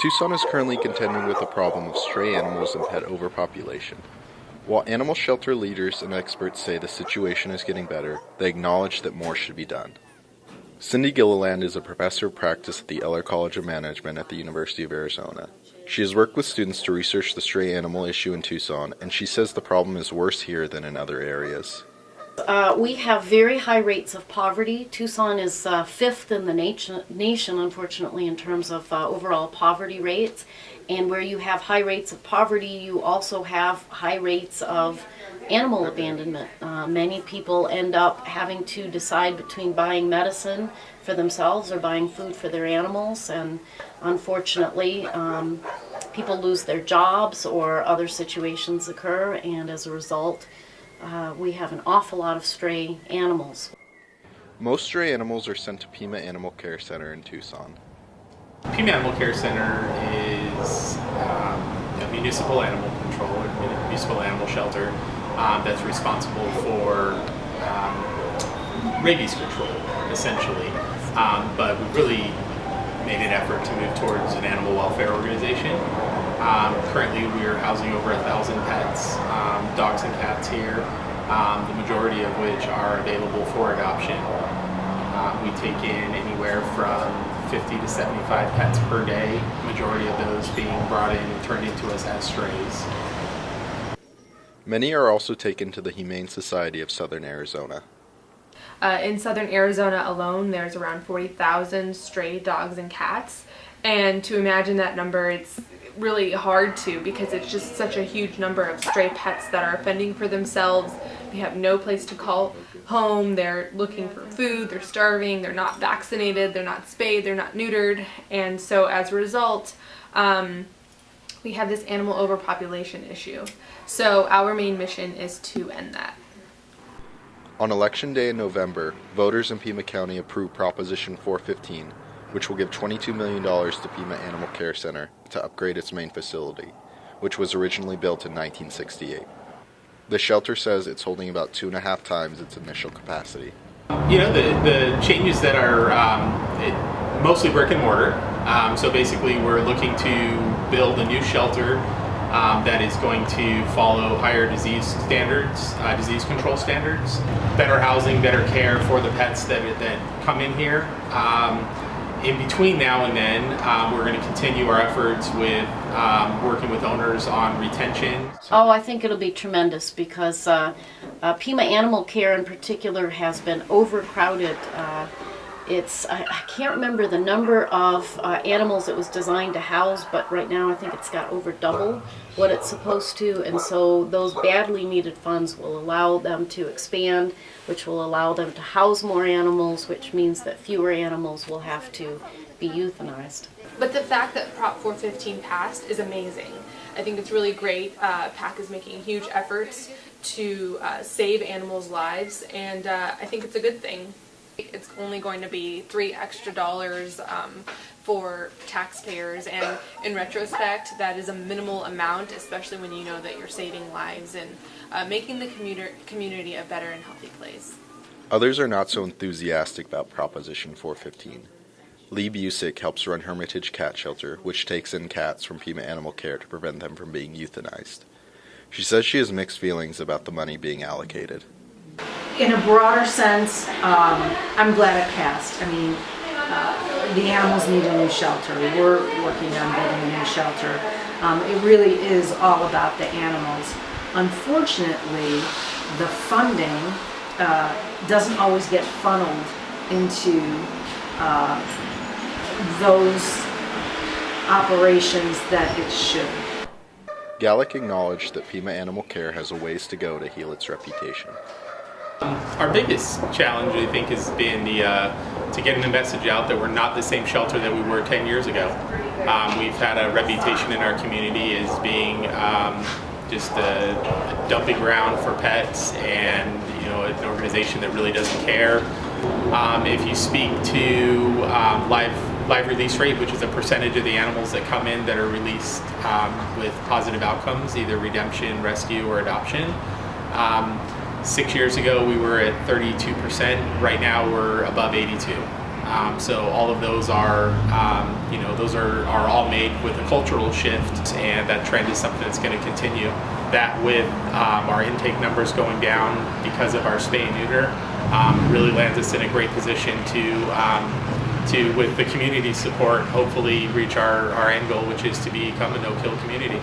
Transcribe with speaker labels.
Speaker 1: Tucson is currently contending with the problem of stray animals and pet overpopulation. While animal shelter leaders and experts say the situation is getting better, they acknowledge that more should be done. Cindy Gilliland is a professor of practice at the Eller College of Management at the University of Arizona. She has worked with students to research the stray animal issue in Tucson, and she says the problem is worse here than in other areas.
Speaker 2: We have very high rates of poverty. Tucson is fifth in the nation, unfortunately, in terms of overall poverty rates. And where you have high rates of poverty, you also have high rates of animal abandonment. Many people end up having to decide between buying medicine for themselves or buying food for their animals. And unfortunately, people lose their jobs or other situations occur. And as a result, we have an awful lot of stray animals.
Speaker 1: Most stray animals are sent to Pima Animal Care Center in Tucson.
Speaker 3: Pima Animal Care Center is a municipal animal control, or municipal animal shelter that's responsible for rabies control, essentially. But we really made an effort to move towards an animal welfare organization. Currently, we are housing over 1,000 pets, dogs and cats here, the majority of which are available for adoption. We take in anywhere from 50 to 75 pets per day, majority of those being brought in and turned into us as strays.
Speaker 1: Many are also taken to the Humane Society of Southern Arizona.
Speaker 4: In southern Arizona alone, there's around 40,000 stray dogs and cats. And to imagine that number, it's really hard to, because it's just such a huge number of stray pets that are fending for themselves. They have no place to call home, they're looking for food, they're starving, they're not vaccinated, they're not spayed, they're not neutered. And so as a result, we have this animal overpopulation issue. So our main mission is to end that.
Speaker 1: On Election Day in November, voters in Pima County approved Proposition 415, which will give $22 million to Pima Animal Care Center to upgrade its main facility, which was originally built in 1968. The shelter says it's holding about 2.5 times its initial capacity.
Speaker 3: You know, the changes that are mostly brick and mortar. So basically we're looking to build a new shelter that is going to follow higher disease standards, disease control standards, better housing, better care for the pets that come in here. In between now and then, we're going to continue our efforts with working with owners on retention.
Speaker 2: Oh, I think it'll be tremendous because Pima Animal Care in particular has been overcrowded. I can't remember the number of animals it was designed to house, but right now I think it's got over double what it's supposed to, and so those badly needed funds will allow them to expand, which will allow them to house more animals, which means that fewer animals will have to be euthanized.
Speaker 4: But the fact that Prop 415 passed is amazing. I think it's really great. PAC is making huge efforts to save animals' lives, and I think it's a good thing. It's only going to be $3 extra for taxpayers, and in retrospect that is a minimal amount, especially when you know that you're saving lives and making the community a better and healthy place.
Speaker 1: Others are not so enthusiastic about Proposition 415. Lee Busick helps run Hermitage Cat Shelter, which takes in cats from Pima Animal Care to prevent them from being euthanized. She says she has mixed feelings about the money being allocated.
Speaker 5: In a broader sense, I'm glad it passed. I mean, the animals need a new shelter. We're working on building a new shelter. It really is all about the animals. Unfortunately, the funding doesn't always get funneled into those operations that it should.
Speaker 1: Gallick acknowledged that Pima Animal Care has a ways to go to heal its reputation.
Speaker 3: Our biggest challenge, I think, has been to getting the message out that we're not the same shelter that we were 10 years ago. We've had a reputation in our community as being just a dumping ground for pets, and an organization that really doesn't care. If you speak to live release rate, which is a percentage of the animals that come in that are released with positive outcomes, either redemption, rescue, or adoption. 6 years ago we were at 32%, right now we're above 82. So all of those are, those are all made with a cultural shift, and that trend is something that's going to continue. That with our intake numbers going down because of our spay and neuter really lands us in a great position to, with the community support, hopefully reach our end goal, which is to become a no-kill community.